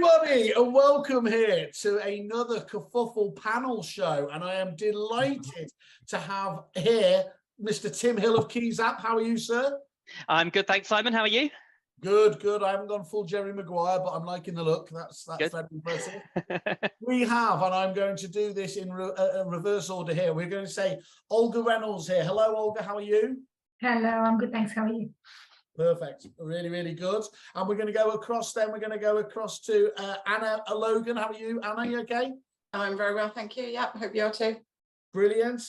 everybody, and welcome here to another Kerfuffle panel show. And I am delighted to have here Mr. Tim Hill of Keyzapp. How are you, sir? I'm good, thanks, Simon. How are you? Good, good. I haven't gone full Jerry Maguire, but I'm liking the look. That's very impressive. We have, and I'm going to do this in reverse order here. We're going to say Olga Reynolds here. Hello, Olga. How are you? Hello, I'm good, thanks. How are you? Perfect. Really, really good. And we're going to go across then. We're going to go across to Anna Logan. How are you, Anna? You okay? I'm very well, thank you. Yeah, hope you are too. Brilliant.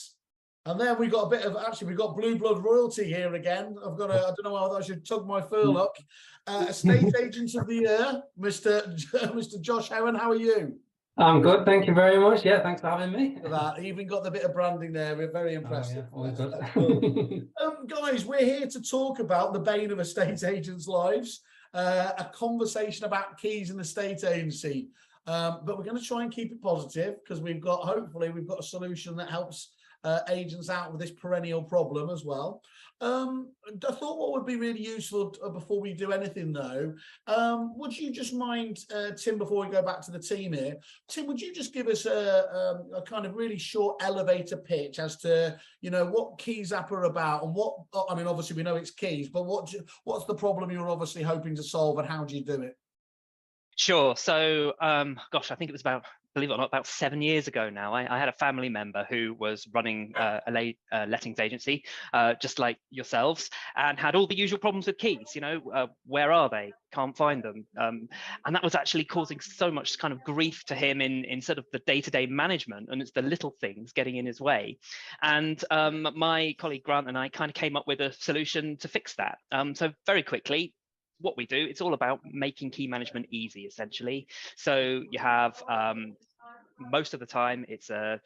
And then we got a bit of, actually, we've got blue blood royalty here again. I've got a, I don't know how I should tug my furlock. Estate Agent of the Year, Mr. Josh Heron. How are you? I'm good, thank you very much. Yeah, thanks for having me. For that, even got the bit of branding there. We're very impressive. Oh, yeah, good. Guys, we're here to talk about the bane of estate agents' lives, a conversation about keys in the estate agency. But we're going to try and keep it positive because hopefully we've got a solution that helps agents out with this perennial problem as well. I thought what would be really useful before we do anything though, would you just mind, Tim, before we go back to the team here, Tim, would you just give us a kind of really short elevator pitch as to, you know, what Keyzapp are about and what, I mean, obviously we know it's keys, but what's the problem you're obviously hoping to solve and how do you do it? Sure. So, gosh, I think it was believe it or not, about 7 years ago now, I had a family member who was running a lettings agency, just like yourselves, and had all the usual problems with keys. You know, where are they? Can't find them. And that was actually causing so much kind of grief to him in sort of the day-to-day management, and it's the little things getting in his way. And my colleague Grant and I kind of came up with a solution to fix that. So very quickly, what we do, it's all about making key management easy, essentially. So you have most of the time it's a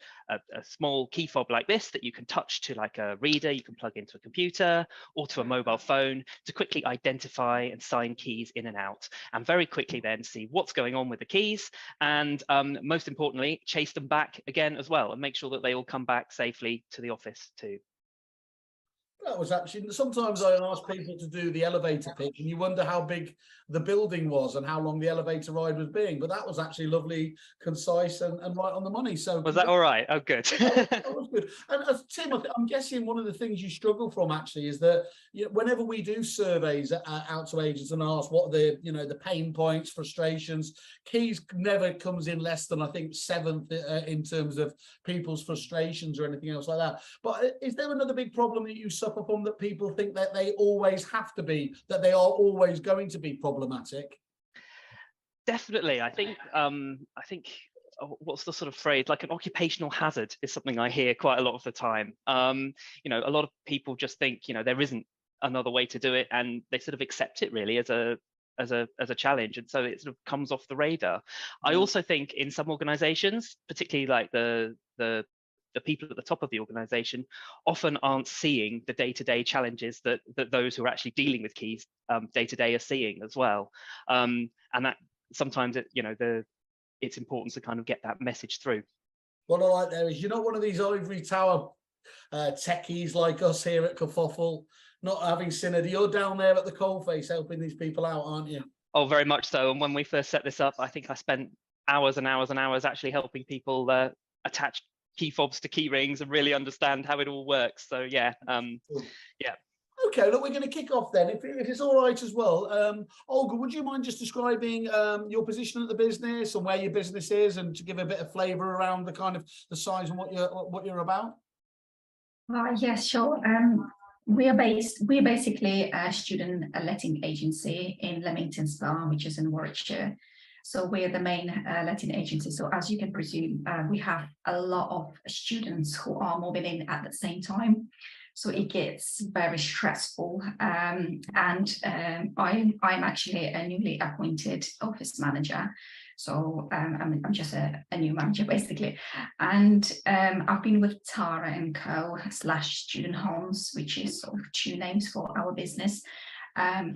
small key fob like this that you can touch to like a reader, you can plug into a computer or to a mobile phone to quickly identify and sign keys in and out, and very quickly then see what's going on with the keys, and most importantly, chase them back again as well and make sure that they all come back safely to the office too. That was actually, sometimes I ask people to do the elevator pitch and you wonder how big the building was and how long the elevator ride was being, but that was actually lovely, concise and right on the money. So was that all right? Oh, good. That was good. And Tim, I'm guessing one of the things you struggle from actually is that, you know, whenever we do surveys out to agents and ask what are the, you know, the pain points, frustrations, keys never comes in less than I think 7th in terms of people's frustrations or anything else like that. But is there another big problem that you suffer from that people think that they always have to be, that they are always going to be problematic? Definitely. I think what's the sort of phrase, like an occupational hazard is something I hear quite a lot of the time. You know, a lot of people just think, you know, there isn't another way to do it, and they sort of accept it really as a challenge, and so it sort of comes off the radar. I also think in some organizations, particularly like the people at the top of the organization, often aren't seeing the day-to-day challenges that those who are actually dealing with keys day-to-day are seeing as well. And that sometimes it's important to kind of get that message through. What I like there is you're not one of these ivory tower techies like us here at Kerfuffle, not having synergy. You're down there at the coalface helping these people out, aren't you? Oh, very much so. And when we first set this up, I think I spent hours and hours and hours actually helping people attach key fobs to key rings and really understand how it all works. So yeah, yeah. Okay, look, we're going to kick off then, if it's all right as well. Olga, would you mind just describing your position at the business and where your business is, and to give a bit of flavour around the kind of the size and what you're about? Yes, sure. We're basically a student letting agency in Leamington Spa, which is in Warwickshire. So we're the main letting agency. So as you can presume, we have a lot of students who are moving in at the same time. So it gets very stressful. I'm actually a newly appointed office manager. So I'm just a new manager basically. And I've been with Tara & Co / Student Homes, which is sort of 2 names for our business,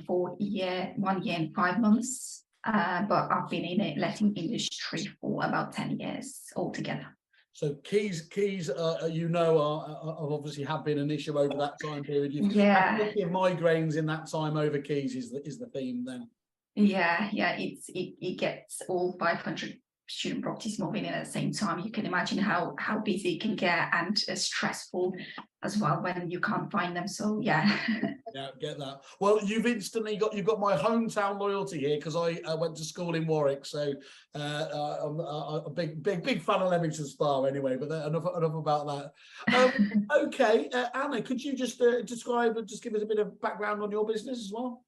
for 1 year and 5 months. But I've been in the letting industry for about 10 years altogether. So keys, you know, are obviously have been an issue over that time period. Yeah. Plenty of migraines in that time over keys is the theme then. Yeah, it gets all 500 student properties moving in at the same time. You can imagine how busy it can get, and stressful as well when you can't find them. So yeah. Yeah, get that. Well, you've got my hometown loyalty here, because I went to school in Warwick, so I'm a big fan of Leamington Spa anyway. But enough about that. Okay, Anna, could you just describe and just give us a bit of background on your business as well?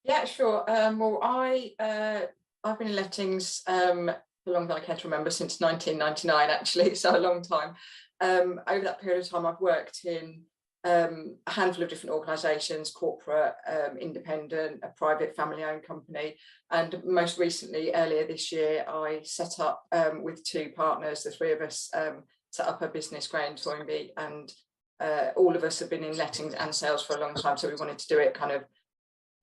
Yeah, sure. Well, I've been in lettings for longer than I care to remember, since 1999, actually, so a long time. Over that period of time, I've worked in a handful of different organisations: corporate, independent, a private family-owned company, and most recently, earlier this year, I set up with two partners, the three of us set up a business, Graham Toynbee, and all of us have been in lettings and sales for a long time, so we wanted to do it kind of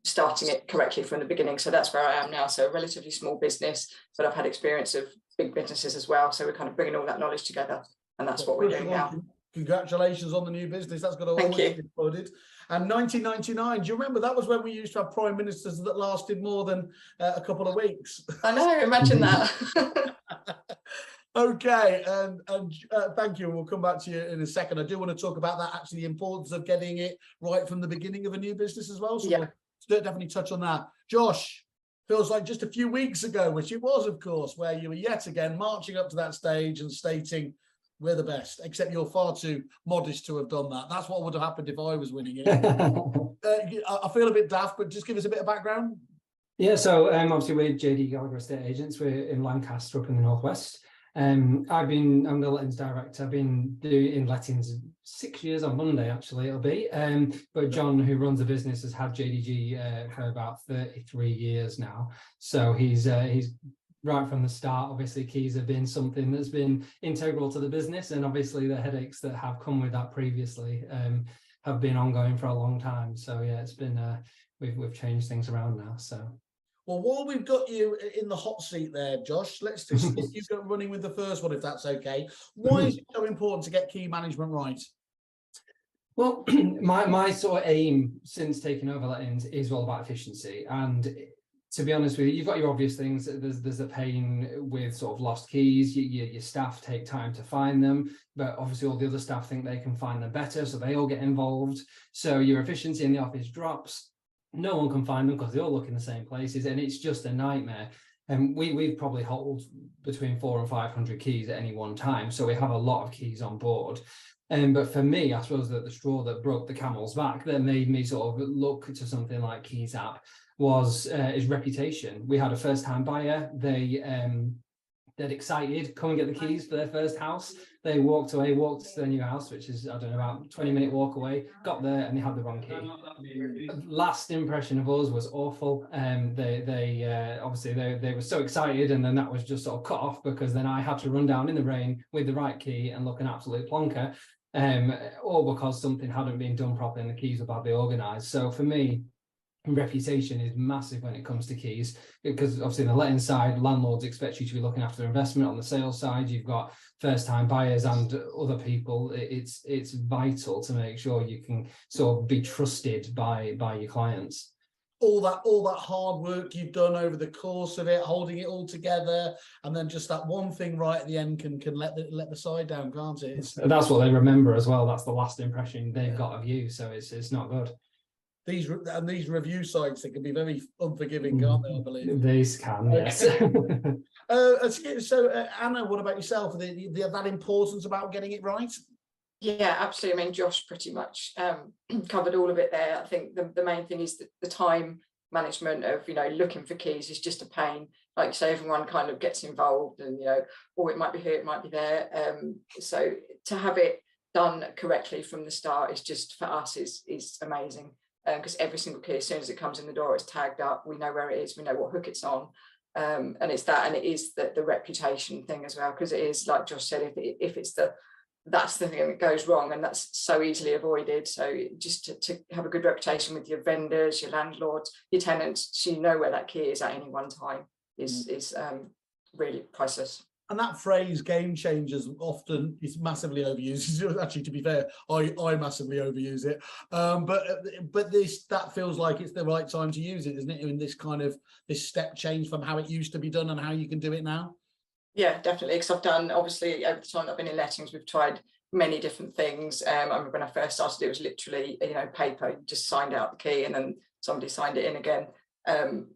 starting it correctly from the beginning. So that's where I am now. So a relatively small business, but I've had experience of big businesses as well, so we're kind of bringing all that knowledge together, and that's what we're doing now. Congratulations on the new business. That's got to always be applauded. And 1999, do you remember that was when we used to have prime ministers that lasted more than a couple of weeks? I know, imagine that. Okay, and thank you. We'll come back to you in a second. I do want to talk about that, actually, the importance of getting it right from the beginning of a new business as well. So yeah, we'll definitely touch on that. Josh, feels like just a few weeks ago, which it was, of course, where you were yet again marching up to that stage and stating, we're the best, except you're far too modest to have done that. That's what would have happened if I was winning it. I feel a bit daft, but just give us a bit of background. Yeah, so obviously we're JD Gallagher Estate Agents. We're in Lancaster, up in the northwest. I'm the lettings director. I've been doing lettings 6 years on Monday, actually, it'll be. But John, who runs the business, has had JDG for about 33 years now. So he's right from the start. Obviously, keys have been something that's been integral to the business, and obviously the headaches that have come with that previously have been ongoing for a long time. So yeah, it's been we've changed things around now. So. Well, while we've got you in the hot seat there, Josh, let's just get you running with the first one, if that's okay. Why is it so important to get key management right? Well, my sort of aim since taking over lettings is all about efficiency. And to be honest with you, you've got your obvious things. There's a pain with sort of lost keys. Your staff take time to find them, but obviously all the other staff think they can find them better, so they all get involved. So your efficiency in the office drops. No one can find them because they all look in the same places, and it's just a nightmare. And we probably hold between 400 and 500 keys at any one time, so we have a lot of keys on board. But for me, I suppose that the straw that broke the camel's back, that made me sort of look to something like Keyzapp, was his reputation. We had a first-time buyer. They're excited, come and get the keys for their first house. They walked to their new house, which is, I don't know, about 20-minute walk away, got there and they had the wrong key. Last impression of us was awful. They obviously they were so excited, and then that was just sort of cut off, because then I had to run down in the rain with the right key and look an absolute plonker, all because something hadn't been done properly and the keys were badly organised. So for me, reputation is massive when it comes to keys, because obviously on the letting side, landlords expect you to be looking after their investment. On the sales side, you've got first-time buyers and other people. It's vital to make sure you can sort of be trusted by your clients. All that hard work you've done over the course of it, holding it all together, and then just that one thing right at the end can let the side down, can't it? That's what they remember as well. That's the last impression they've got of you, so it's not good. These review sites, they can be very unforgiving, can't they? I believe these can, yes. So Anna, what about yourself? That importance about getting it right? Yeah, absolutely. I mean, Josh pretty much covered all of it there. I think the main thing is that the time management of, looking for keys is just a pain. Like you say, everyone kind of gets involved, and or it might be here, it might be there. So to have it done correctly from the start is just, for us, is amazing. Because every single key, as soon as it comes in the door, it's tagged up. We know where it is. We know what hook it's on, and it's that, and it is the reputation thing as well. Because it is, like Josh said, if it's that's the thing that goes wrong, and that's so easily avoided. So just to have a good reputation with your vendors, your landlords, your tenants, so you know where that key is at any one time is really priceless. And that phrase "game changers" often is massively overused. Actually, to be fair, I massively overuse it. But that feels like it's the right time to use it, isn't it? In this kind of this step change from how it used to be done and how you can do it now. Yeah, definitely. Because I've done, obviously, over the time that I've been in lettings, we've tried many different things. I remember when I first started, it was literally, paper. You just signed out the key and then somebody signed it in again.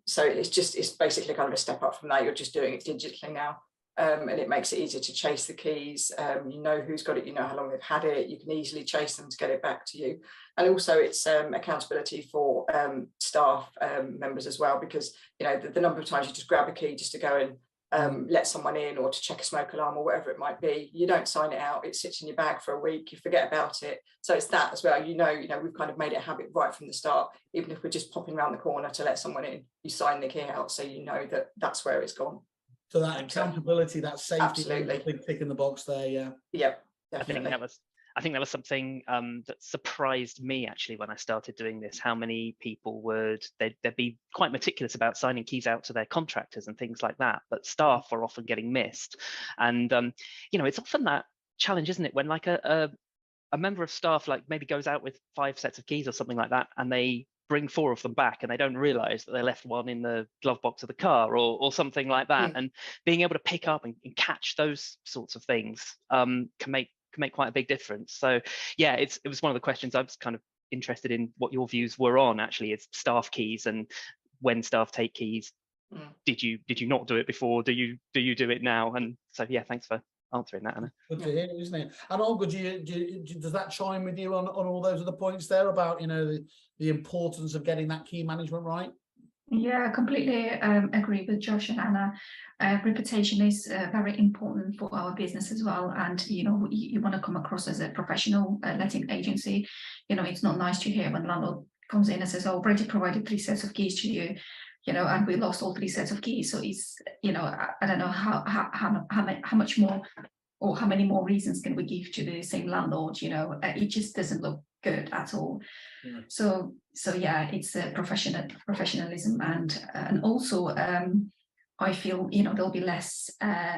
So it's basically kind of a step up from that. You're just doing it digitally now. And it makes it easier to chase the keys. You know who's got it, you know how long they've had it, you can easily chase them to get it back to you. And also it's accountability for staff members as well, because the number of times you just grab a key just to go and let someone in, or to check a smoke alarm or whatever it might be, you don't sign it out, it sits in your bag for a week, you forget about it. So it's that as well, we've kind of made it a habit right from the start. Even if we're just popping around the corner to let someone in, you sign the key out, so you know that that's where it's gone. So that accountability, that safety, absolutely, big tick in the box there. Yeah, definitely. I think that was something that surprised me actually when I started doing this. How many people they'd be quite meticulous about signing keys out to their contractors and things like that, but staff are often getting missed. And it's often that challenge, isn't it, when like a member of staff like maybe goes out with 5 sets of keys or something like that, and they bring 4 of them back and they don't realize that they left one in the glove box of the car or something like that. And being able to pick up and catch those sorts of things can make quite a big difference. So yeah, it was one of the questions I was kind of interested in what your views were on, actually, is staff keys, and when staff take keys, did you not do it before, do you do it now? And so yeah, thanks for answering that, Anna. Good to hear, isn't it? And Olga, does that chime with you on all those other points there about the importance of getting that key management right? Yeah, I completely agree with Josh and Anna. Reputation is very important for our business as well. And, you want to come across as a professional letting agency. It's not nice to hear when landlord comes in and says, "Oh, already provided 3 sets of keys to you, and we lost all 3 sets of keys." So it's, I don't know how much more or how many more reasons can we give to the same landlord. It just doesn't look good at all. Yeah. So yeah, it's a professionalism, and also I feel there'll be less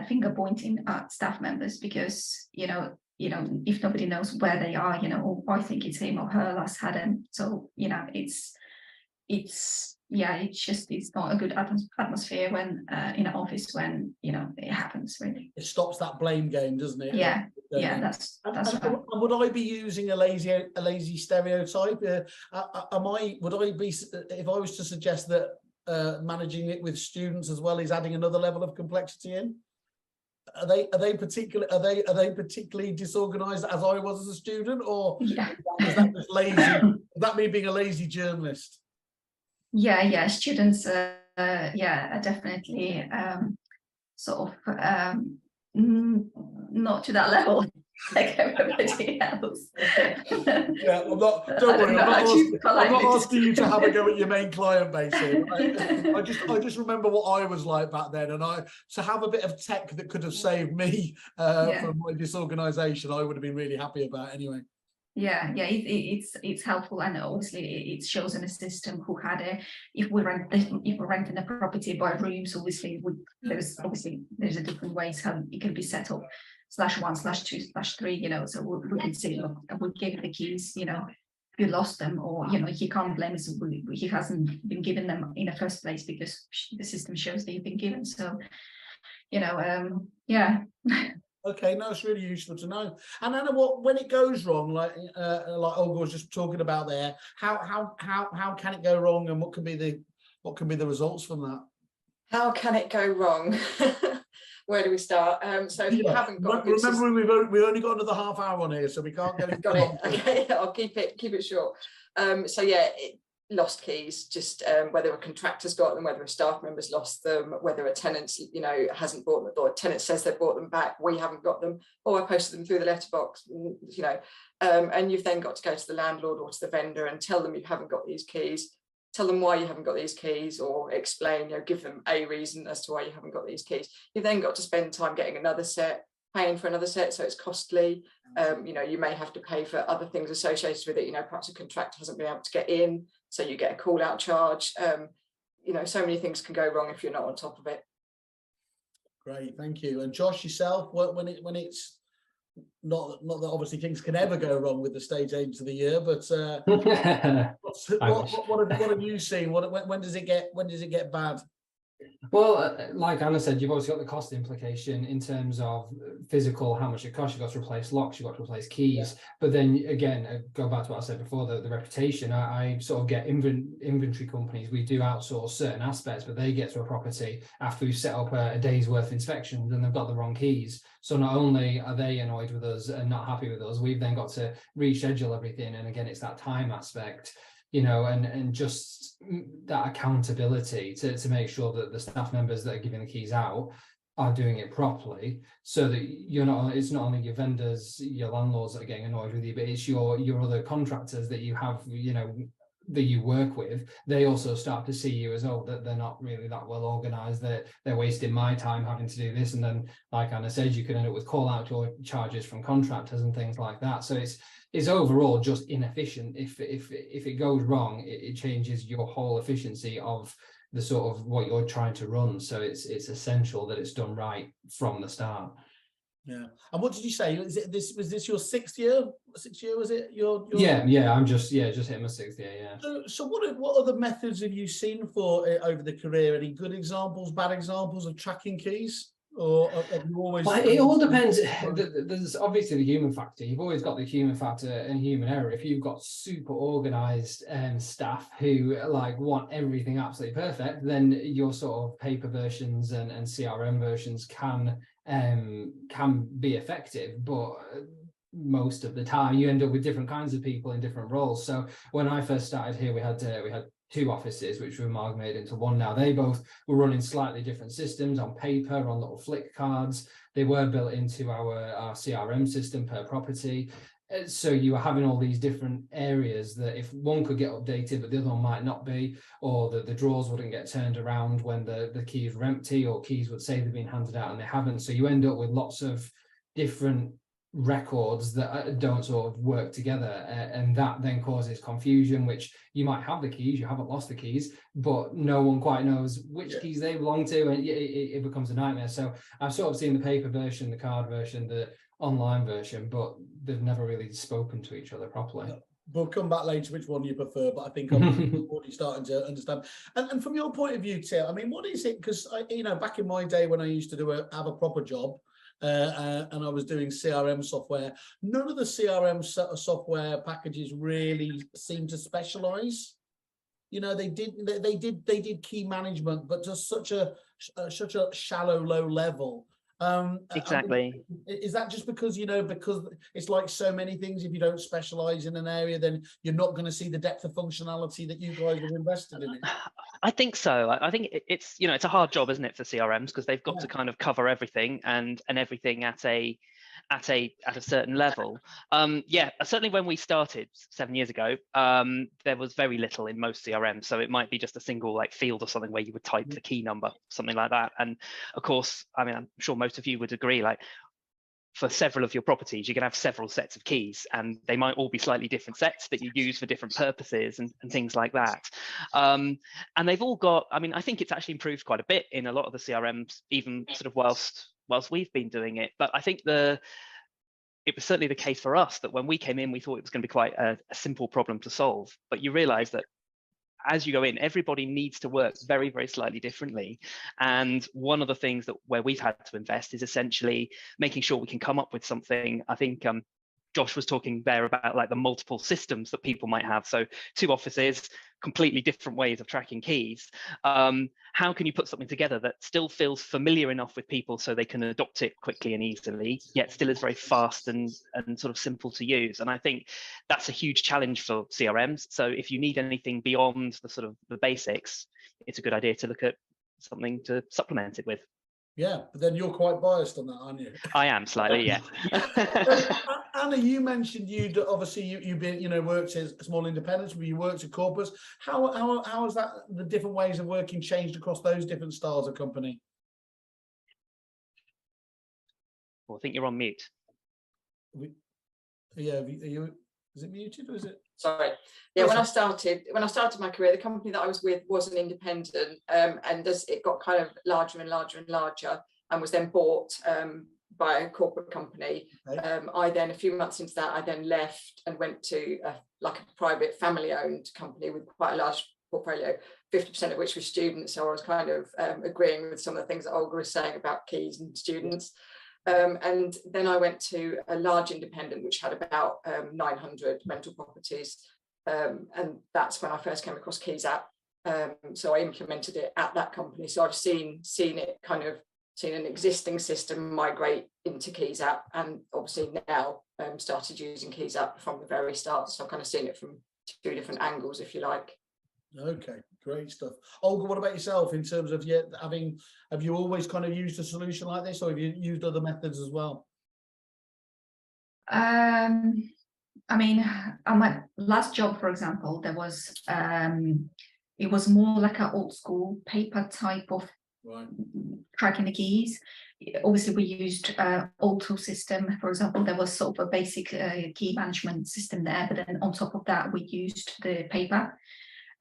finger pointing at staff members, because if nobody knows where they are, or I think it's him or her last had them. So it's not a good atmosphere when in an office when it happens, really. It stops that blame game, doesn't it? Yeah, that's right. And would I be using a lazy stereotype? Would I be, if I was to suggest that managing it with students as well is adding another level of complexity in? Are they particularly disorganized as I was as a student, or is that just lazy? Is that me being a lazy journalist? Yeah, students are definitely sort of not to that level like everybody else. Yeah, I'm not. Don't worry. I'm not asking you to have a go at your main client base here. I just remember what I was like back then, and to have a bit of tech that could have saved me from my disorganisation, I would have been really happy about anyway. Yeah, it's helpful, and obviously it shows in a system who had it. If we're renting a property by rooms, obviously there's a different ways how it can be set up, /1, /2, /3. So we can say, look, we gave the keys. You lost them, or he can't blame us. He hasn't been given them in the first place because the system shows that you've been given. So yeah. Okay, no, it's really useful to know. And Anna, when it goes wrong, like Olga was just talking about there, how can it go wrong, and what can be the results from that? How can it go wrong? Where do we start? So if you haven't got, remember we've only got another half hour on here, so we can't go. Got it. Okay, I'll keep it short. So yeah. Lost keys, just whether a contractor's got them, whether a staff member's lost them, whether a tenant hasn't bought them, or a tenant says they've bought them back, we haven't got them, or I posted them through the letterbox, and you've then got to go to the landlord or to the vendor and tell them you haven't got these keys, tell them why you haven't got these keys, or explain, give them a reason as to why you haven't got these keys. You've then got to spend time getting another set, paying for another set, so it's costly. You may have to pay for other things associated with it. Perhaps a contractor hasn't been able to get in, so you get a call out charge. So many things can go wrong if you're not on top of it. Great, thank you. And Josh, yourself, when it's not that obviously things can ever go wrong with the estate agents of the year, but what have you seen? When does it get bad? Well, like Anna said, you've always got the cost implication in terms of physical, how much it costs. You've got to replace locks, you've got to replace keys. But then again, go back to what I said before, the reputation. I sort of get inventory companies. We do outsource certain aspects, but they get to a property after we've set up a day's worth of inspections and they've got the wrong keys. So not only are they annoyed with us and not happy with us, we've then got to reschedule everything. And again, it's that time aspect, and just that accountability to make sure that the staff members that are giving the keys out are doing it properly, so that it's not only your vendors, your landlords that are getting annoyed with you, but it's your other contractors that you have, that you work with. They also start to see you as that they're not really that well organized, that they're wasting my time having to do this. And then, like Anna said, you can end up with call out charges from contractors and things like that. So it's overall just inefficient. If it goes wrong, it changes your whole efficiency of the sort of what you're trying to run. So it's essential that it's done right from the start. Yeah. And what did you say? Was this your sixth year? Was it your Yeah, I'm just hitting my sixth year. Yeah. So what other methods have you seen for over the career? Any good examples, bad examples of tracking keys? Or have you always... Well, it all depends. There's obviously the human factor. You've always got the human factor and human error. If you've got super organized staff who want everything absolutely perfect, then your sort of paper versions and CRM versions can be effective, but most of the time you end up with different kinds of people in different roles. So when I first started here, we had two offices which were amalgamated into one now. They both were running slightly different systems on paper, on little flick cards. They were built into our CRM system per property. So you were having all these different areas that if one could get updated, but the other one might not be, or the drawers wouldn't get turned around when the keys were empty, or keys would say they've been handed out and they haven't. So you end up with lots of different records that don't sort of work together, and that then causes confusion, which you might have the keys, you haven't lost the keys, but no one quite knows which keys they belong to, and it becomes a nightmare. So I've sort of seen the paper version, the card version, the online version, but they've never really spoken to each other properly. No. We'll come back later which one you prefer, but I think I'm already starting to understand. And from your point of view, Tim, I mean, what is it? Because back in my day when I used to have a proper job, and I was doing CRM software, none of the CRM software packages really seemed to specialize. They did key management, but just such a shallow, low level. Exactly. I mean, is that just because because it's like so many things, if you don't specialize in an area, then you're not going to see the depth of functionality that you guys have invested in it? I think so. I think it's it's a hard job, isn't it, for CRMs, because they've got to kind of cover everything and everything at a certain level. Certainly when we started 7 years ago, there was very little in most CRMs. So it might be just a single field or something where you would type the key number, something like that. And of course, I mean, I'm sure most of you would agree, for several of your properties, you can have several sets of keys, and they might all be slightly different sets that you use for different purposes and things like that. And they've all got, I mean, I think it's actually improved quite a bit in a lot of the CRMs, even sort of whilst we've been doing it. But I think it was certainly the case for us that when we came in, we thought it was going to be quite a simple problem to solve. But you realize that as you go in, everybody needs to work very, very slightly differently. And one of the things where we've had to invest is essentially making sure we can come up with something. I think Josh was talking there about the multiple systems that people might have. So 2 offices, completely different ways of tracking keys. How can you put something together that still feels familiar enough with people so they can adopt it quickly and easily, yet still is very fast and sort of simple to use? And I think that's a huge challenge for CRMs. So if you need anything beyond the sort of the basics, it's a good idea to look at something to supplement it with. Yeah, but then you're quite biased on that, aren't you? I am slightly, yeah. Anna, you mentioned you've been worked as small independents, but you worked at corporates. How has that, the different ways of working, changed across those different styles of company? Well, I think you're on mute. Is it muted or is it? Sorry. Yeah, when I started my career, the company that I was with was an independent, and as it got kind of larger and larger and larger, and was then bought by a corporate company. Okay. I then, a few months into that, I then left and went to like a private family-owned company with quite a large portfolio, 50% of which was students. So I was kind of agreeing with some of the things that Olga was saying about keys and students. And then I went to a large independent which had about 900 rental properties, and that's when I first came across Keyzapp. So I implemented it at that company. So I've seen it kind of seen an existing system migrate into Keyzapp, and obviously now started using Keyzapp from the very start. So I've kind of seen it from two different angles, if you like. Okay, great stuff. Olga, what about yourself in terms of have you always kind of used a solution like this, or have you used other methods as well? I mean, on my last job, for example, there was it was more like an old school paper type of tracking the keys. Obviously, we used auto system, for example. There was sort of a basic key management system there, but then on top of that, we used the paper.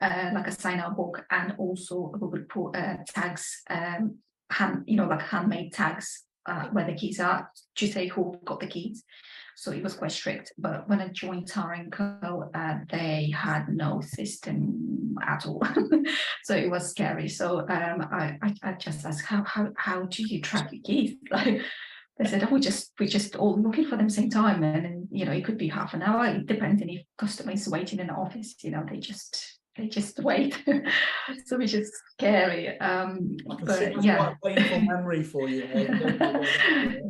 Like a sign-out book, and also we would put tags, like handmade tags where the keys are to say who got the keys. So it was quite strict. But when I joined Tara & Co, they had no system at all, so it was scary. So I just asked, how do you track your keys? Like they said, oh, we just all looking for them same time, and it could be half an hour, depending if customer is waiting in the office. They just wait. So which is scary. But yeah, quite a painful memory for you.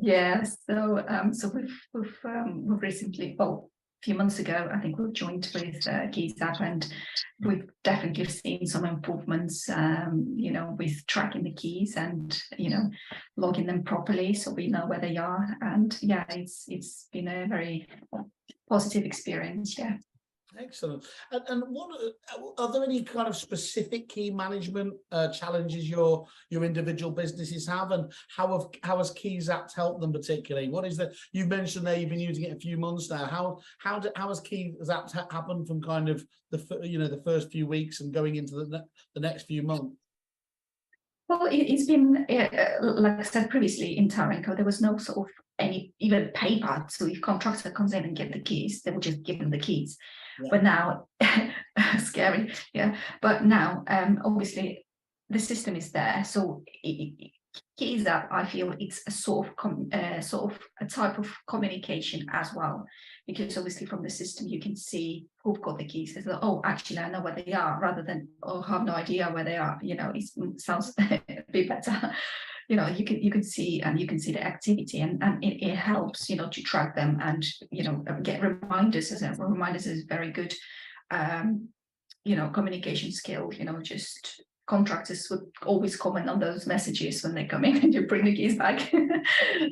Yeah. So we've recently, well, a few months ago, I think we've joined with Keyzapp, and we've definitely seen some improvements. With tracking the keys and logging them properly, so we know where they are. And yeah, it's been a very positive experience. Yeah. Excellent. And what are there any kind of specific key management challenges your individual businesses have, and how has Keyzapp helped them particularly? What is you mentioned there you've been using it a few months now. How has Keyzapp happened from kind of the first few weeks and going into the next few months? Well, it's been like I said previously, in Tara & Co, there was no sort of any even paper. So if contractor comes in and get the keys, they will just give them the keys. Yeah. But now, scary, yeah. But now, obviously, the system is there. So Keyzapp, I feel it's a sort of a type of communication as well, because obviously from the system you can see who've got the keys. It's like, oh, actually I know where they are, rather than I have no idea where they are. It sounds a bit better. You can see, and you can see the activity, and it helps to track them, and get reminders. Reminders is very good communication skill. Just contractors would always comment on those messages when they come in and you bring the keys back.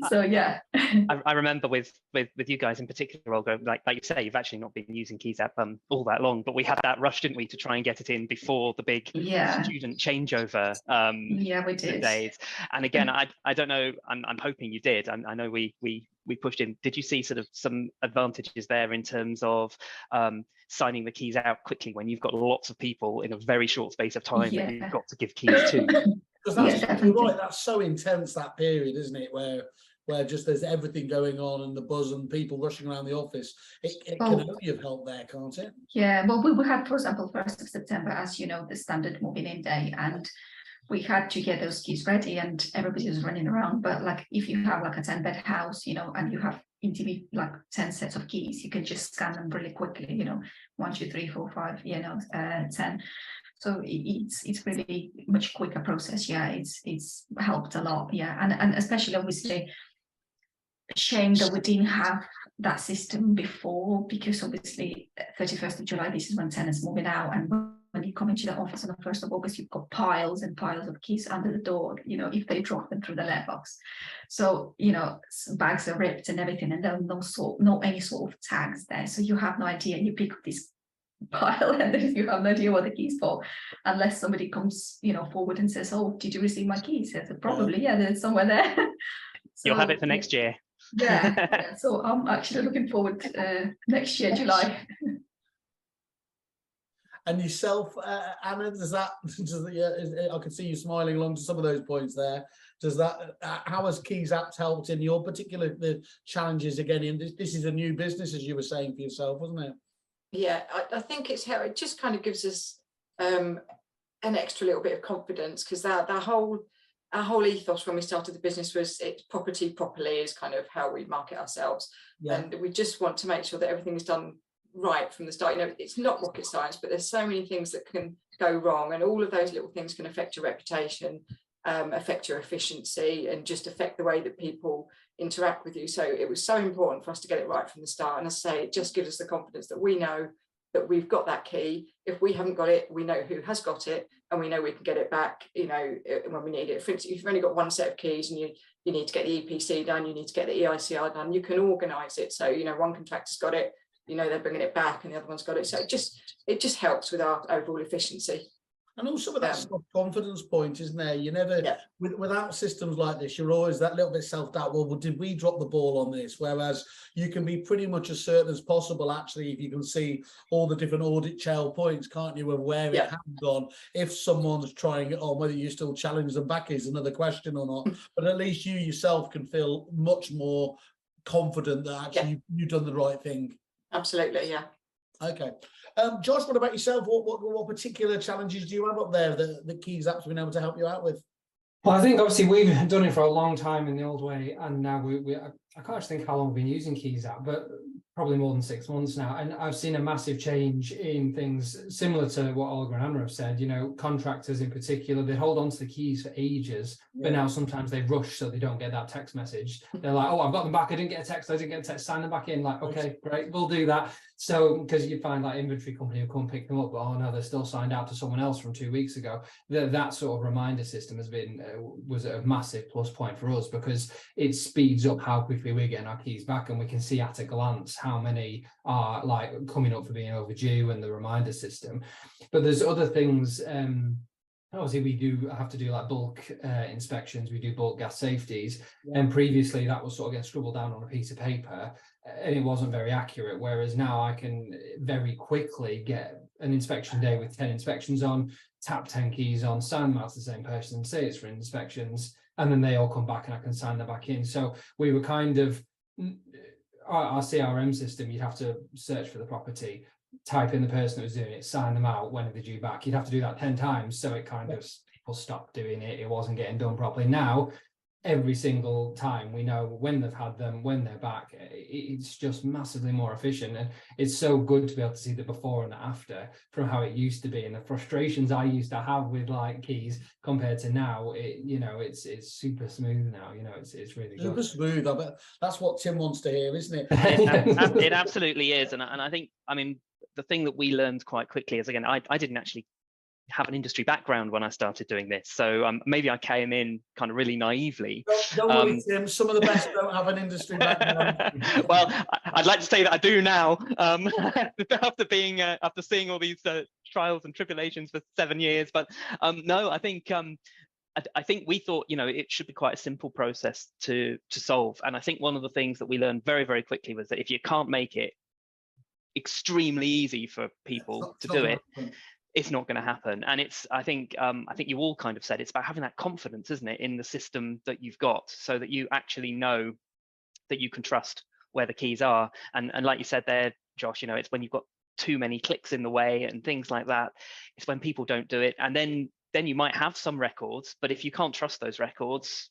So yeah. I remember with you guys in particular, Olga, like you say, you've actually not been using Keyzapp all that long, but we had that rush, didn't we, to try and get it in before the big student changeover we did. days. And again, I don't know, I'm hoping you did. I know we pushed in. Did you see sort of some advantages there in terms of signing the keys out quickly when you've got lots of people in a very short space of time that you've got to give keys to? Because you're right, that's so intense, that period, isn't it, where just there's everything going on and the buzz and people rushing around the office. It can only have helped there, can't it? Yeah, well, we had, for example, 1st of September, as you know, the standard moving in day, and we had to get those keys ready, and everybody was running around. But like, if you have like a 10-bed house, and you have intimate like 10 sets of keys, you can just scan them really quickly. 1, 2, 3, 4, 5, 10. So it's really much quicker process. Yeah, it's helped a lot. Yeah, and especially obviously, shame that we didn't have that system before, because obviously 31st of July, this is when tenants moving out, and when you come into the office on the 1st of August, you've got piles and piles of keys under the door, if they drop them through the letterbox. So, bags are ripped and everything, and there's no any sort of tags there. So you have no idea. You pick up this pile and then you have no idea what the keys for, unless somebody comes, forward and says, oh, did you receive my keys? I said, probably, yeah, they're somewhere there. So, you'll have it for next year. Yeah. So I'm actually looking forward to next year, July. And yourself, Anna, I can see you smiling along to some of those points there. Does that, how has Keyzapp helped in your particular the challenges again? In this is a new business, as you were saying for yourself, wasn't it? Yeah, I think it's how it just kind of gives us an extra little bit of confidence, because our whole ethos when we started the business was it's property properly is kind of how we market ourselves. Yeah. And we just want to make sure that everything is done right from the start. You know, it's not rocket science, but there's so many things that can go wrong, and all of those little things can affect your reputation, affect your efficiency, and just affect the way that people interact with you. So it was so important for us to get it right from the start. And I say it just gives us the confidence that we know that we've got that key. If we haven't got it, we know who has got it, and we know we can get it back, you know, when we need it. For instance, if you've only got one set of keys and you need to get the EPC done, you need to get the EICR done, you can organise it. So, you know, one contractor's got it, you know, they're bringing it back, and the other one's got it. So it just helps with our overall efficiency. And also with that self-confidence point, isn't there? You never, without systems like this, you're always that little bit self-doubt. Well, did we drop the ball on this? Whereas you can be pretty much as certain as possible, actually, if you can see all the different audit trail points, can't you, of where it has gone. If someone's trying it on, whether you still challenge them back is another question or not. But at least you yourself can feel much more confident that actually you've done the right thing. Absolutely, yeah. Okay. Josh, what about yourself? What particular challenges do you have up there that Keyzapp's been able to help you out with? Well, I think obviously we've done it for a long time in the old way, and now I can't think how long we've been using Keyzapp, but probably more than 6 months now. And I've seen a massive change in things similar to what Olga and Anna have said. You know, contractors in particular, they hold on to the keys for ages, but now sometimes they rush so they don't get that text message. They're like, oh, I've got them back. I didn't get a text. Sign them back in. Like, okay, great, we'll do that. So, because you find like inventory company will come pick them up, but oh no, they're still signed out to someone else from 2 weeks ago. That sort of reminder system has been was a massive plus point for us, because it speeds up how quickly we're getting our keys back, and we can see at a glance how many are like coming up for being overdue, and the reminder system. But there's other things. Obviously, we do have to do like bulk inspections. We do bulk gas safeties, and previously that was sort of getting scribbled down on a piece of paper, and it wasn't very accurate. Whereas now I can very quickly get an inspection day with 10 inspections on, tap 10 keys on, sign them out to the same person, say it's for inspections, and then they all come back and I can sign them back in. So we were kind of, our CRM system, you'd have to search for the property, type in the person that was doing it, sign them out, when are they due back. You'd have to do that 10 times. So it kind of, people stopped doing it. It wasn't getting done properly. Now, every single time we know when they've had them, when they're back. It's just massively more efficient, and it's so good to be able to see the before and the after from how it used to be, and the frustrations I used to have with like keys compared to now. It's super smooth now. You know, it's really super good. smooth. I bet that's what Tim wants to hear, isn't it? It absolutely is, and I think, I mean, the thing that we learned quite quickly is, again, I didn't actually have an industry background when I started doing this, so maybe I came in kind of really naively. Don't worry, Tim, some of the best don't have an industry background. Well, I'd like to say that I do now, after seeing all these trials and tribulations for 7 years. But no, I think we thought, you know, it should be quite a simple process to solve. And I think one of the things that we learned very, very quickly was that if you can't make it extremely easy for people to do it, it's not going to happen. And it's, I think you all kind of said, it's about having that confidence, isn't it, in the system that you've got, so that you actually know that you can trust where the keys are. And like you said there, Josh, you know, it's when you've got too many clicks in the way and things like that, it's when people don't do it. And then you might have some records, but if you can't trust those records,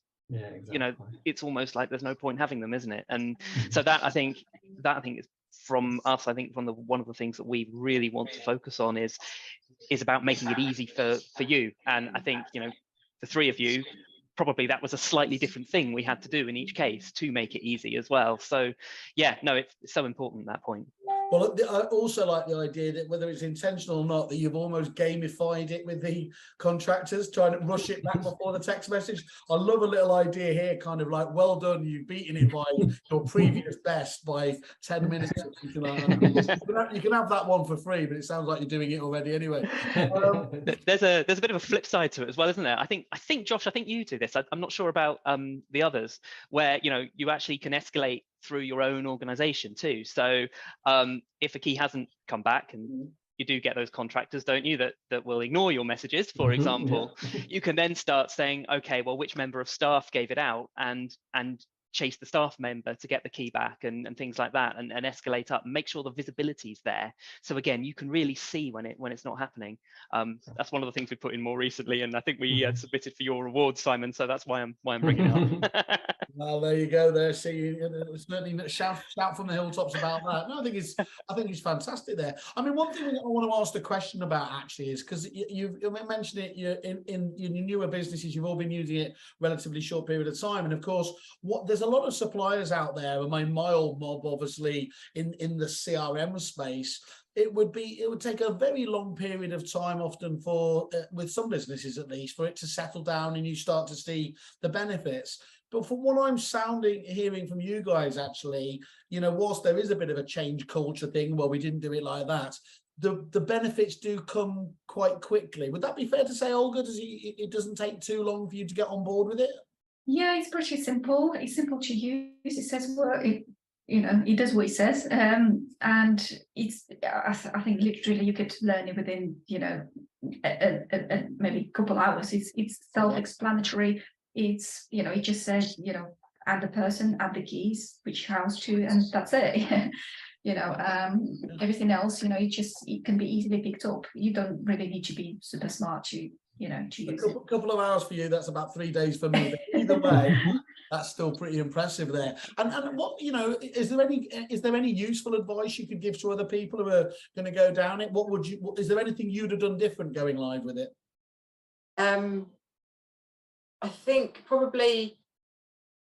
you know, it's almost like there's no point having them, isn't it? And so that I think is from us. I think one of the things that we really want to focus on is about making it easy for you. And I think, you know, the three of you, probably that was a slightly different thing we had to do in each case to make it easy as well. So yeah, no, it's so important, that point. Well, I also like the idea that whether it's intentional or not, that you've almost gamified it with the contractors, trying to rush it back before the text message. I love a little idea here, kind of like, well done, you've beaten it by your previous best by 10 minutes or something like that. You can have that one for free, but it sounds like you're doing it already anyway. There's a bit of a flip side to it as well, isn't there? I think Josh, I think you do this. I'm not sure about the others, where, you know, you actually can escalate through your own organization too. So if a key hasn't come back and you do get those contractors, don't you, that will ignore your messages, for example. You can then start saying, okay, well, which member of staff gave it out, and chase the staff member to get the key back, and things like that, and escalate up and make sure the visibility is there. So again, you can really see when it's not happening. That's one of the things we put in more recently, and I think we submitted for your awards, Simon, so that's why I'm bringing it up. Well, there you go. There, see, certainly shout from the hilltops about that. No, I think it's fantastic there. I mean, one thing I want to ask the question about actually is, because you've mentioned it, in your newer businesses, you've all been using it relatively short period of time, and of course, there's a lot of suppliers out there. I mean, my old mob, obviously, in the CRM space. It would take a very long period of time, often for with some businesses at least, for it to settle down and you start to see the benefits. But from what I'm hearing from you guys, actually, whilst there is a bit of a change culture thing, well, we didn't do it like that, the benefits do come quite quickly. Would that be fair to say, Olga? It doesn't take too long for you to get on board with it? Yeah, it's pretty simple. It's simple to use. It says what it does what it says, and it's. I think literally you could learn it within maybe a couple hours. It's self-explanatory. It's it just says add the person, add the keys, which house to, and that's it. Everything else, it can be easily picked up. You don't really need to be super smart to use it. A couple of hours for you, that's about 3 days for me. But either way, that's still pretty impressive there. And what, is there any useful advice you could give to other people who are going to go down it? Is there anything you'd have done different going live with it? I think probably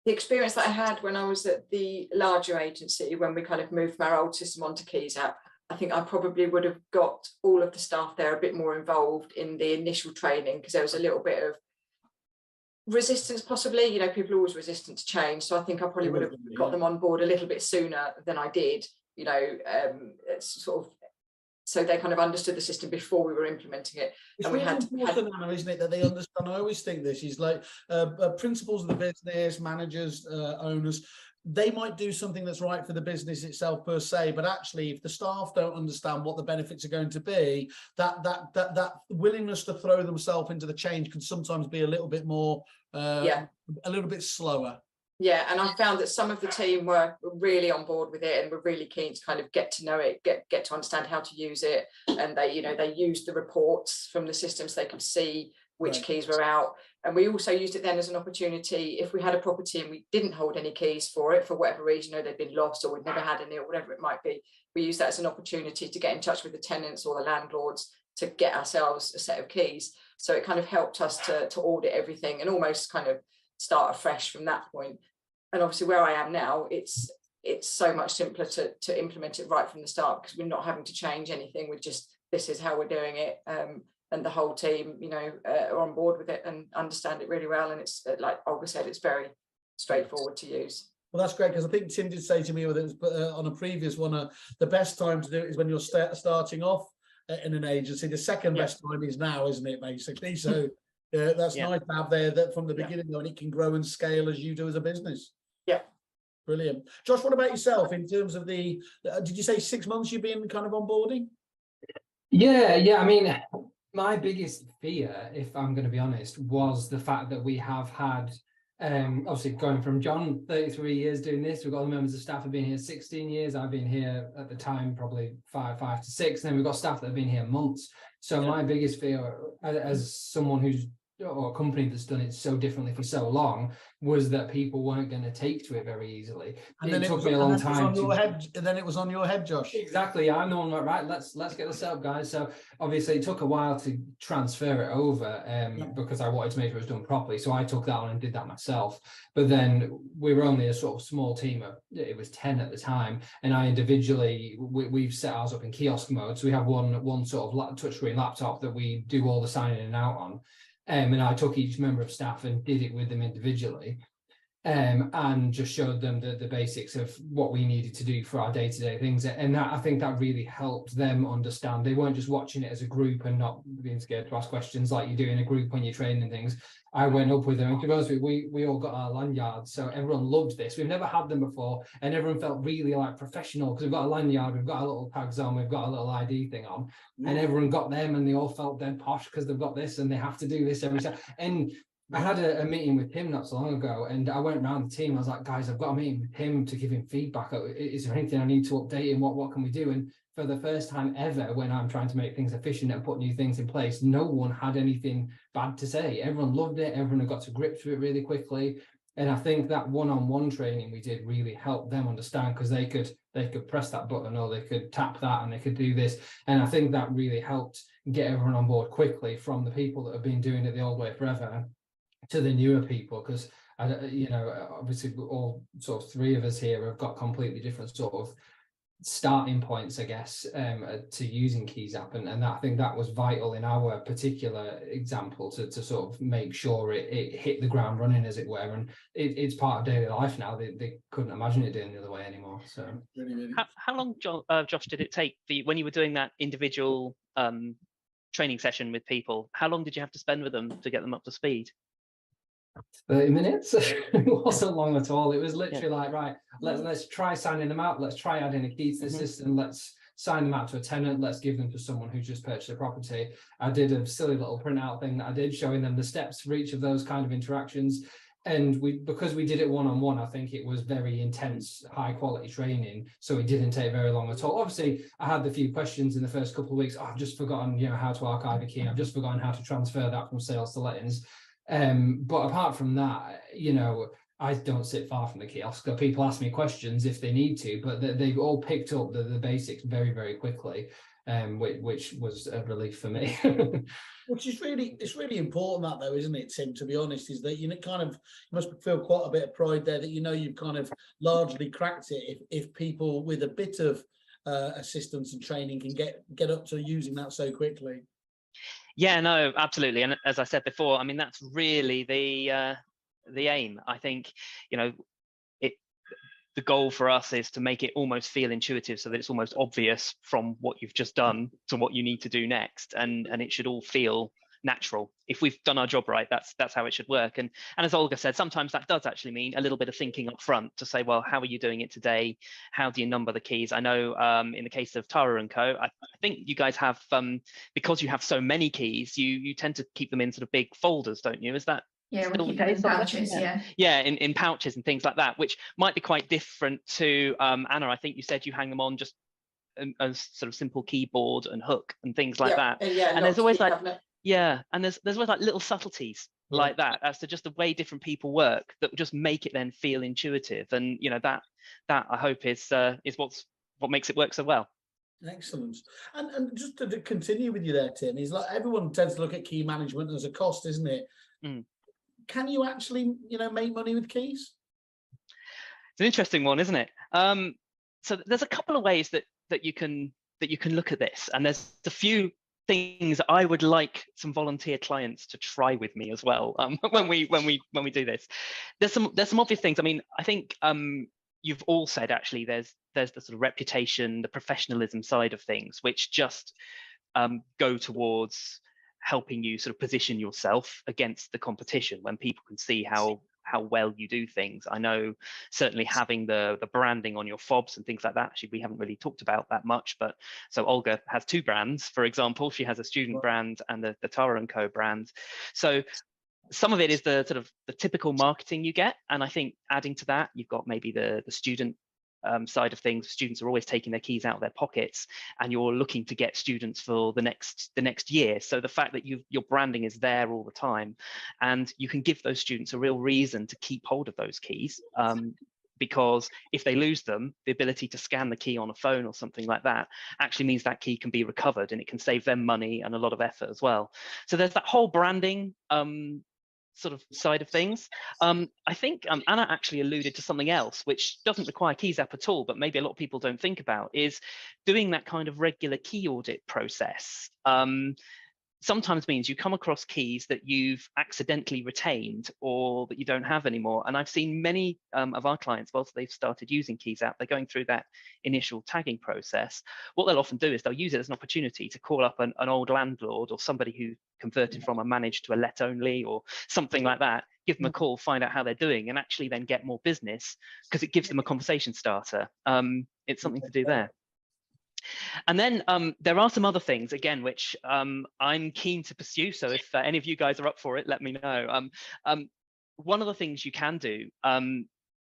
the experience that I had when I was at the larger agency, when we kind of moved from our old system onto Keyzapp, I think I probably would have got all of the staff there a bit more involved in the initial training, because there was a little bit of resistance, possibly. People are always resistant to change. So I think I probably would have got them on board a little bit sooner than I did, it's sort of, so they kind of understood the system before we were implementing it. It's and we really had important, Anna, isn't it, that they understand? I always think this is like principals of the business, managers, owners. They might do something that's right for the business itself per se, but actually, if the staff don't understand what the benefits are going to be, that willingness to throw themselves into the change can sometimes be a little bit more, a little bit slower. Yeah, and I found that some of the team were really on board with it and were really keen to kind of get to know it, get to understand how to use it, and they used the reports from the system so they could see which keys were out. And we also used it then as an opportunity, if we had a property and we didn't hold any keys for it for whatever reason, they'd been lost or we'd never had any or whatever it might be, we used that as an opportunity to get in touch with the tenants or the landlords to get ourselves a set of keys. So it kind of helped us to audit everything and almost kind of start afresh from that point. And obviously where I am now, it's so much simpler to implement it right from the start, because we're not having to change anything. We're just, this is how we're doing it. And the whole team, are on board with it and understand it really well. And it's, like Olga said, it's very straightforward to use. Well, that's great, because I think Tim did say to me on a previous one, the best time to do it is when you're starting off in an agency. The second best time is now, isn't it, basically? So that's nice to have there that from the beginning, though, and it can grow and scale as you do as a business. Yeah. Brilliant. Josh, what about yourself in terms of did you say 6 months you've been kind of onboarding? Yeah. I mean, my biggest fear, if I'm going to be honest, was the fact that we have had, obviously going from John, 33 years doing this, we've got the members of staff who've been here 16 years. I've been here at the time probably five to six, and then we've got staff that have been here months. So my biggest fear, as someone who's, or a company that's done it so differently for so long, was that people weren't going to take to it very easily. And then it took me a long time and then it was on your head, Josh. Exactly. I'm the one like, right, let's get this set up, guys. So obviously it took a while to transfer it over because I wanted to make sure it was done properly. So I took that on and did that myself. But then we were only a sort of small team of, it was 10 at the time, and I individually, we've set ours up in kiosk mode. So we have one sort of touchscreen laptop that we do all the signing in and out on. And I took each member of staff and did it with them individually. and just showed them the basics of what we needed to do for our day-to-day things. And that, I think that really helped them understand. They weren't just watching it as a group and not being scared to ask questions like you do in a group when you're training and things. I went up with them, and to be honest with you, we all got our lanyards, so everyone loved this. We've never had them before, and everyone felt really like professional because we've got a lanyard, we've got our little tags on, we've got a little ID thing on, and everyone got them, and they all felt dead posh because they've got this and they have to do this every time. And I had a meeting with him not so long ago, and I went around the team. I was like, guys, I've got a meeting with him to give him feedback. Is there anything I need to update him? What can we do? And for the first time ever, when I'm trying to make things efficient and put new things in place, no one had anything bad to say. Everyone loved it. Everyone had got to grips with it really quickly. And I think that one-on-one training we did really helped them understand, because they could press that button, or they could tap that and they could do this. And I think that really helped get everyone on board quickly, from the people that have been doing it the old way forever to the newer people, because obviously all sort of three of us here have got completely different sort of starting points, I guess, to using Keyzapp, and that, I think that was vital in our particular example to sort of make sure it hit the ground running, as it were, and it's part of daily life now. They couldn't imagine it doing the other way anymore. So Really. How long, Josh, did it take when you were doing that individual training session with people? How long did you have to spend with them to get them up to speed? 30 minutes. It wasn't long at all. It was literally like, right, let's try signing them out, let's try adding a key to the system, let's sign them out to a tenant, let's give them to someone who just purchased a property. I did a silly little printout thing that I did, showing them the steps for each of those kind of interactions. And because we did it one-on-one, I think it was very intense, high quality training. So it didn't take very long at all. Obviously, I had the few questions in the first couple of weeks. Oh, I've just forgotten, how to archive a key. I've just forgotten how to transfer that from sales to lettings. But apart from that, I don't sit far from the kiosk. People ask me questions if they need to, but they've all picked up the basics very, very quickly, which was a relief for me. Which is it's really important, that though, isn't it, Tim? To be honest, is that you must feel quite a bit of pride there that you've kind of largely cracked it. If people with a bit of assistance and training can get up to using that so quickly. Yeah, no, absolutely. And as I said before, I mean, that's really the aim. I think, the goal for us is to make it almost feel intuitive, so that it's almost obvious from what you've just done to what you need to do next. And it should all feel natural. If we've done our job right, that's how it should work. And as Olga said, sometimes that does actually mean a little bit of thinking up front to say, well, how are you doing it today? How do you number the keys? I know in the case of Tara and Co, I think you guys have, because you have so many keys, you tend to keep them in sort of big folders, don't you? Is that we keep them in pouches, in pouches and things like that, which might be quite different to Anna. I think you said you hang them on just a sort of simple keyboard and hook and things like that. And there's always like and there's always like little subtleties like that as to just the way different people work that just make it then feel intuitive. And that I hope is what makes it work so well. Excellent. And just to continue with you there, Tim, is like everyone tends to look at key management as a cost, isn't it? Can you actually make money with keys? It's an interesting one, isn't it? So there's a couple of ways that you can look at this, and there's a few things I would like some volunteer clients to try with me as well when we do this. There's some obvious things. I mean, I think you've all said actually there's the sort of reputation, the professionalism side of things, which just go towards helping you sort of position yourself against the competition when people can see how well you do things. I know certainly having the branding on your fobs and things like that, actually we haven't really talked about that much, but so Olga has two brands, for example. She has a student brand and the Tara & Co brand. So some of it is the sort of the typical marketing you get, and I think adding to that, you've got maybe the student side of things. Students are always taking their keys out of their pockets, and you're looking to get students for the next year. So the fact that your branding is there all the time, and you can give those students a real reason to keep hold of those keys, because if they lose them, the ability to scan the key on a phone or something like that actually means that key can be recovered, and it can save them money and a lot of effort as well. So there's that whole branding sort of side of things. I think Anna actually alluded to something else which doesn't require Keyzapp at all, but maybe a lot of people don't think about, is doing that kind of regular key audit process. sometimes means you come across keys that you've accidentally retained or that you don't have anymore. And I've seen many of our clients, once they've started using Keyzapp, they're going through that initial tagging process. What they'll often do is they'll use it as an opportunity to call up an old landlord or somebody who converted from a managed to a let only or something like that, give them a call, find out how they're doing, and actually then get more business because it gives them a conversation starter. It's something to do there. And then there are some other things, again, which I'm keen to pursue. So if any of you guys are up for it, let me know. One of the things you can do,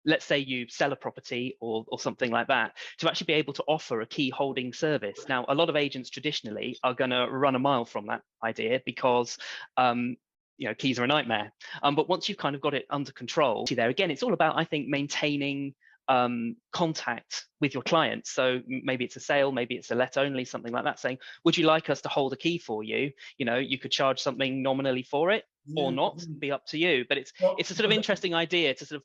let's say you sell a property or something like that, to actually be able to offer a key holding service. Now, a lot of agents traditionally are going to run a mile from that idea because keys are a nightmare. But once you've kind of got it under control, there again, it's all about, I think, maintaining contact with your clients. So maybe it's a sale, maybe it's a let only, something like that, saying, would you like us to hold a key for you? You could charge something nominally for it or not, be up to you. But it's a sort of interesting idea to sort of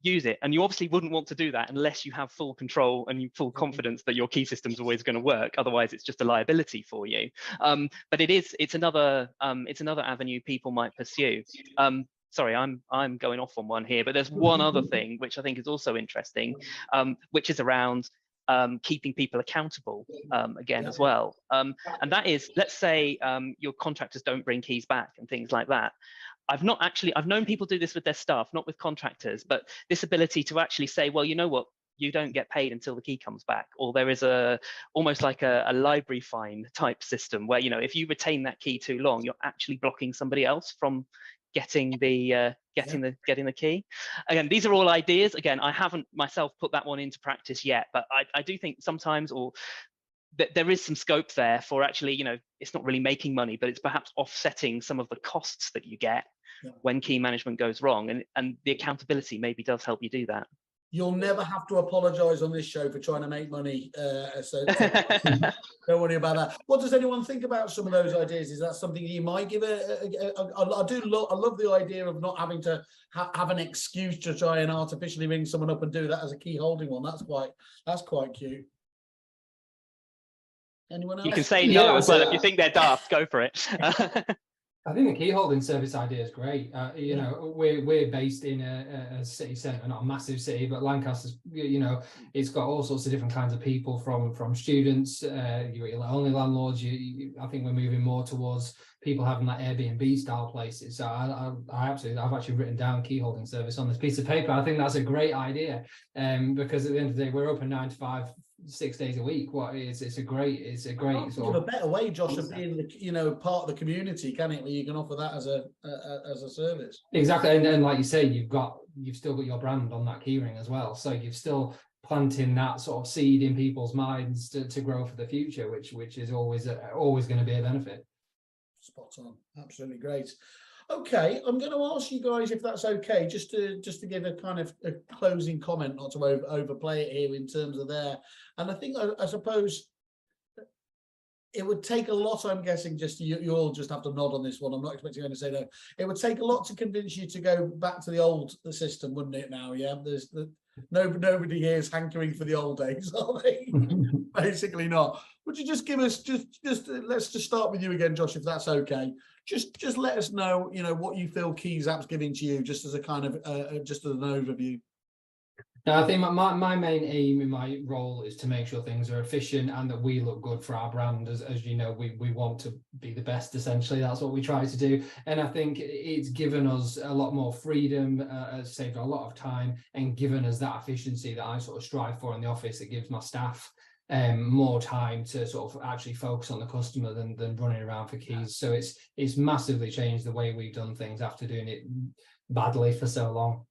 use it. And you obviously wouldn't want to do that unless you have full control and full confidence that your key system's always going to work. Otherwise, it's just a liability for you. But it's another avenue people might pursue. Sorry, I'm going off on one here, but there's one other thing which I think is also interesting, which is around keeping people accountable again as well. And that is, let's say your contractors don't bring keys back and things like that. I've known people do this with their staff, not with contractors, but this ability to actually say, well, you know what, you don't get paid until the key comes back. Or there is almost like a library fine type system where, if you retain that key too long, you're actually blocking somebody else from getting the key. Again, these are all ideas. Again, I haven't myself put that one into practice yet, but I do think sometimes there is some scope there for actually, it's not really making money, but it's perhaps offsetting some of the costs that you get when key management goes wrong, and the accountability maybe does help you do that. You'll never have to apologise on this show for trying to make money. So don't worry about that. What does anyone think about some of those ideas? Is that something you might give I love the idea of not having to have an excuse to try and artificially ring someone up and do that as a key holding one. That's quite cute. Anyone else? You can say no as well. If you think they're daft, go for it. I think the key holding service idea is great. We're based in a city centre, not a massive city, but Lancaster's, it's got all sorts of different kinds of people from students, you got your only landlords. I think we're moving more towards people having that Airbnb style places. So I've actually written down key holding service on this piece of paper. I think that's a great idea, because at the end of the day, we're open 9 to 5. 6 days a week. It's a great sort of a better way, Josh, of being part of the community, can it? Where you can offer that as a service. Exactly, and like you say, you've still got your brand on that keyring as well, so you've still planting that sort of seed in people's minds to grow for the future, which is always going to be a benefit. Spot on, absolutely great. Okay, I'm going to ask you guys if that's okay, just to give a kind of a closing comment, not to overplay it here in terms of there. And I suppose it would take a lot, I'm guessing, you all just have to nod on this one. I'm not expecting you to say no. It would take a lot to convince you to go back to the old system, wouldn't it now? Yeah, nobody here is hankering for the old days, are they? Basically not. Would you just give us, let's just start with you again, Josh, if that's okay. Just let us know, what you feel Keyzapp's giving to you, just as a kind of, just as an overview. Now, I think my main aim in my role is to make sure things are efficient and that we look good for our brand. As you know, we want to be the best, essentially. That's what we try to do. And I think it's given us a lot more freedom, saved a lot of time, and given us that efficiency that I sort of strive for in the office. It gives my staff more time to sort of actually focus on the customer than running around for keys. So it's massively changed the way we've done things after doing it badly for so long.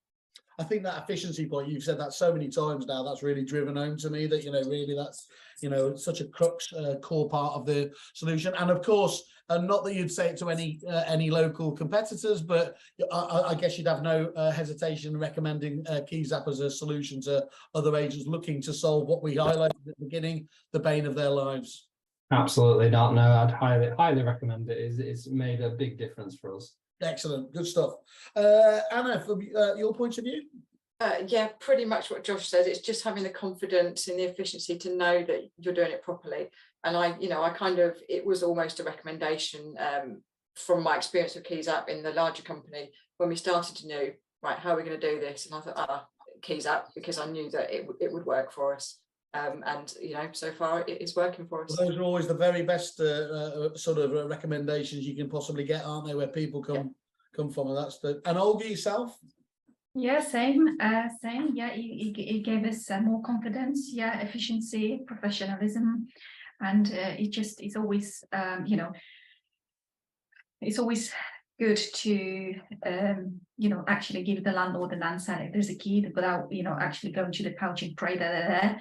I think that efficiency point, you've said that so many times now, that's really driven home to me that, really that's, such a crux, core part of the solution. And of course, not that you'd say it to any local competitors, but I guess you'd have no hesitation recommending Keyzapp as a solution to other agents looking to solve what we highlighted at the beginning, the bane of their lives. Absolutely not. No, I'd highly recommend it. It's made a big difference for us. Excellent, good stuff. Anna, from your point of view? Yeah, pretty much what Josh says. It's just having the confidence and the efficiency to know that you're doing it properly. And I kind of, it was almost a recommendation from my experience with Keyzapp in the larger company. When we started to know, right, how are we going to do this? And I thought, Keyzapp, because I knew that it would work for us. And so far it is working for us. Well, those are always the very best sort of recommendations you can possibly get, aren't they? Where people come from, and that's and Olga, yourself. Yeah, same. Yeah, it gave us more confidence. Yeah, efficiency, professionalism, and it's always it's always good to actually give the landlord the land side if there's a key without actually going to the pouch and pray that they're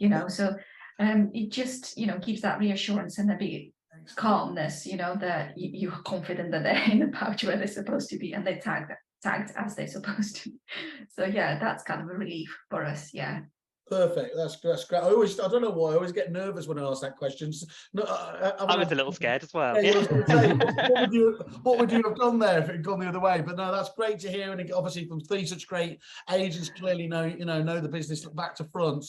there. So it just gives that reassurance and a bit calmness, that you're confident that they're in the pouch where they're supposed to be and they're tagged as they're supposed to. So yeah, that's kind of a relief for us. Yeah. Perfect. That's great. I don't know why I always get nervous when I ask that question. No, I was a little scared as well. Yeah, I was going to say, what would you have done there if it had gone the other way? But no, that's great to hear, and obviously from 3 such great agents, clearly know the business back to front.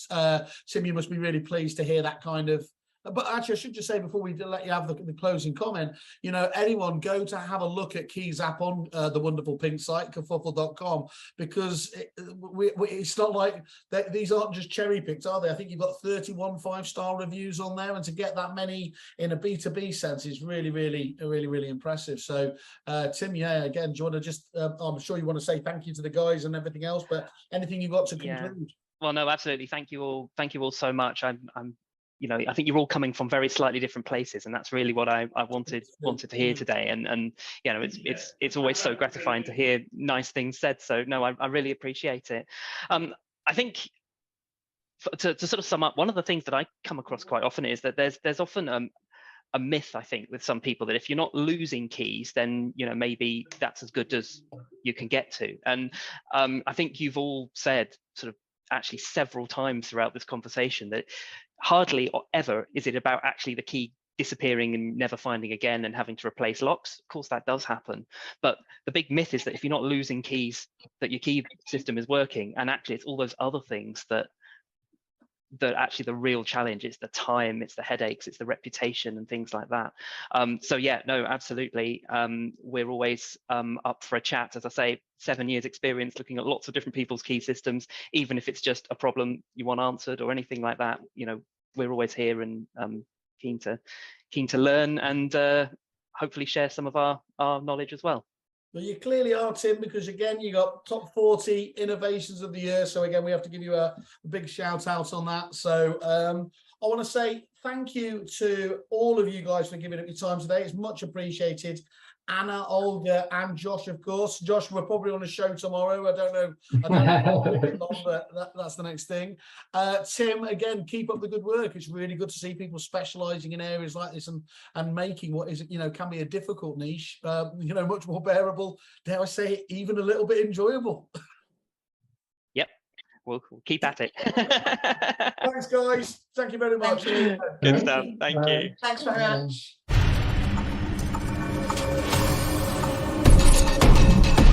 Tim, you must be really pleased to hear that kind of. But actually, I should just say before we let you have the closing comment, anyone go to have a look at Keyzapp on the wonderful pink site, kerfuffle.com, because it's not like these aren't just cherry picked, are they? I think you've got 31 5-star reviews on there, and to get that many in a B2B sense is really, really, really, really impressive. So, Tim, yeah, again, do you want to just? I'm sure you want to say thank you to the guys and everything else, but anything you've got to conclude? Well, no, absolutely. Thank you all so much. I think you're all coming from very slightly different places, and that's really what I wanted to hear today. And it's always so gratifying to hear nice things said. So no, I really appreciate it. I think to sort of sum up, one of the things that I come across quite often is that there's often a myth, I think, with some people that if you're not losing keys, then maybe that's as good as you can get to. And I think you've all said sort of actually several times throughout this conversation that hardly or ever is it about actually the key disappearing and never finding again and having to replace locks. Of course, that does happen. But the big myth is that if you're not losing keys, that your key system is working. And actually, it's all those other things that actually the real challenge. It's the time, it's the headaches, it's the reputation and things like that. So yeah, no, absolutely. We're always up for a chat. As I say, 7 years experience looking at lots of different people's key systems, even if it's just a problem you want answered or anything like that. We're always here and keen to learn and hopefully share some of our knowledge as well. Well, you clearly are, Tim, because again, you got top 40 innovations of the year. So again, we have to give you a big shout out on that. So I want to say thank you to all of you guys for giving up your time today. It's much appreciated. Anna, Olga, and Josh, of course. Josh, we're probably on a show tomorrow. I don't know but that's the next thing. Tim, again, keep up the good work. It's really good to see people specialising in areas like this and making what is, can be a difficult niche, much more bearable. Dare I say it, even a little bit enjoyable. Yep, we'll keep at it. Thanks, guys. Thank you very much. Good stuff. Thank you. Thanks very much.